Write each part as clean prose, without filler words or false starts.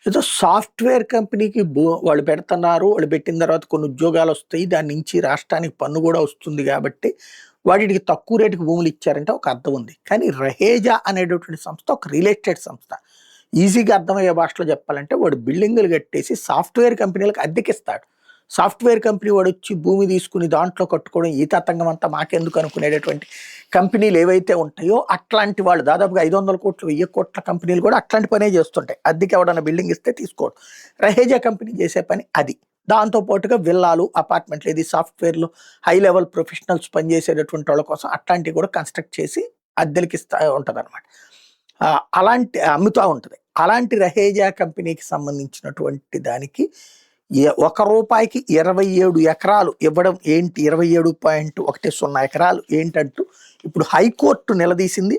ఏదో సాఫ్ట్‌వేర్ కంపెనీకి వాళ్ళు పెడుతున్నారు. వాళ్ళు పెట్టిన తర్వాత కొన్ని ఉద్యోగాలొస్తాయి. దాని నుంచి రాష్ట్రానికి పన్ను గూడా వస్తుంది గాబట్టి, వాటిటికి తక్కువ రేటుకి భూములిచ్చారంటే ఒక అర్థం ఉంది. కానీ రహేజా అనేటటువంటి సంస్థ ఒక రియల్ ఎస్టేట్ సంస్థ. ఈజీగా అర్థమయ్యే భాషలో చెప్పాలంటే వాడు బిల్డింగులు కట్టేసి సాఫ్ట్‌వేర్ కంపెనీలకు అద్దెకిస్తాడు. సాఫ్ట్‌వేర్ కంపెనీ వాడొచ్చి భూమి తీసుకొని దాంట్లో కట్టుకోవడం ఈ తతంగం అంతా మాకెందుకు అనుకునేటటువంటి కంపెనీలు ఏవైతే ఉంటాయో అట్లాంటి వాళ్ళు దాదాపుగా 500,00,00,000, 1000,00,00,000 కంపెనీలు కూడా అట్లాంటి పనే చేస్తుంటాయి. అద్దెకి ఎవడన్నా బిల్డింగ్ ఇస్తే తీసుకోవడం. రహేజా కంపెనీ చేసే పని అది. దాంతో పాటుగా విల్లాలు, అపార్ట్మెంట్లు ఇది సాఫ్ట్‌వేర్‌లో హై లెవెల్ ప్రొఫెషనల్స్ పనిచేసేటటువంటి వాళ్ళ కోసం అట్లాంటివి కూడా కన్‌స్ట్రక్ట్ చేసి అద్దెలకిస్తా ఉంటదనమాట. అలాంటి అమ్ముతా ఉంటది. అలాంటి రహేజా కంపెనీకి సంబంధించినటువంటి దానికి ఒక రూపాయికి 27 ఎకరాలు ఇవ్వడం ఏంటి? 27.10 ఎకరాలు ఏంటంటూ ఇప్పుడు హైకోర్టు నిలదీసింది.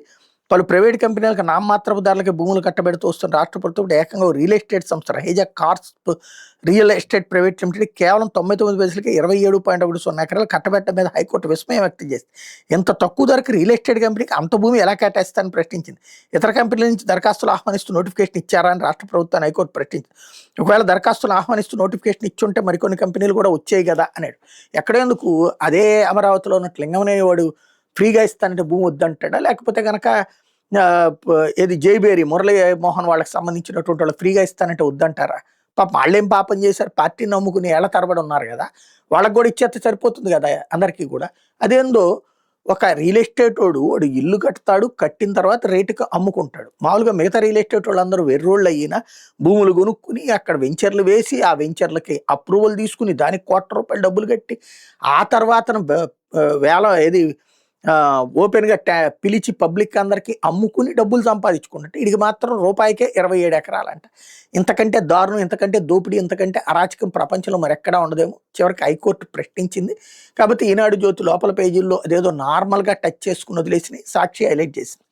పలు ప్రైవేట్ కంపెనీలకు నామమాత్రపు ధరలకి భూములు కట్టబెడుతూ వస్తున్న రాష్ట్ర ప్రభుత్వం ఇప్పుడు ఏకంగా రియల్ ఎస్టేట్ సంస్థ Raheja Corp real estate private limited కేవలం 99 పైసలకి 27.10 ఎకరాలు కట్టబెట్టడం మీద హైకోర్టు విస్మయం వ్యక్తం చేసింది. ఇంత తక్కువ ధరకు రియల్ ఎస్టేట్ కంపెనీకి అంత భూమి ఎలా కేటాయిస్తారని ప్రశ్నించింది. ఇతర కంపెనీల నుంచి దరఖాస్తులు ఆహ్వానిస్తూ నోటిఫికేషన్ ఇచ్చారా అని రాష్ట్ర ప్రభుత్వాన్ని హైకోర్టు ప్రశ్నించింది. ఒకవేళ దరఖాస్తులు ఆహ్వానిస్తూ నోటిఫికేషన్ ఇచ్చుంటే మరికొన్ని కంపెనీలు కూడా వచ్చాయి కదా అన్నాడు. ఎక్కడేందుకు అదే అమరావతిలో ఉన్నట్టు లింగమనేవాడు ఫ్రీగా ఇస్తానంటే భూమి వద్దంటాడా? లేకపోతే కనుక ఏది జైబేరి మురళీ మోహన్ వాళ్ళకి సంబంధించినటువంటి వాళ్ళు ఫ్రీగా ఇస్తానంటే వద్దంటారా? పాపం వాళ్ళేం పాపం చేశారు? పార్టీని నమ్ముకుని ఏళ్ల తరబడి ఉన్నారు కదా, వాళ్ళకి కూడా ఇచ్చేస్తే సరిపోతుంది కదా అందరికీ కూడా. అదేందో ఒక రియల్ ఎస్టేట్ వాడు ఇల్లు కడతాడు, కట్టిన తర్వాత రేటుకి అమ్ముకుంటాడు. మామూలుగా మిగతా రియల్ ఎస్టేట్ వాళ్ళందరూ వెర్రోళ్ళు అయినా భూములు కొనుక్కుని అక్కడ వెంచర్లు వేసి ఆ వెంచర్లకి అప్రూవల్ తీసుకుని దానికి ₹1,00,00,000 డబ్బులు కట్టి ఆ తర్వాత వేల ఏది ఓపెన్‌గా పిలిచి పబ్లిక్ అందరికి అమ్ముకుని డబ్బులు సంపాదించుకున్నట్టు. ఈడికి మాత్రం రూపాయికే 27 ఎకరాలంట. ఇంతకంటే దారుణం, ఇంతకంటే దోపిడీ, ఇంతకంటే అరాచకం ప్రపంచంలో మరెక్కడా ఉండదేమో. చివరికి హైకోర్టు ప్రశ్నించింది. కాబట్టి ఈనాడు జ్యోతి లోపల పేజీల్లో అదేదో నార్మల్‌గా టచ్ చేసుకుని వదిలేసినాయి. సాక్షి హైలైట్ చేసింది.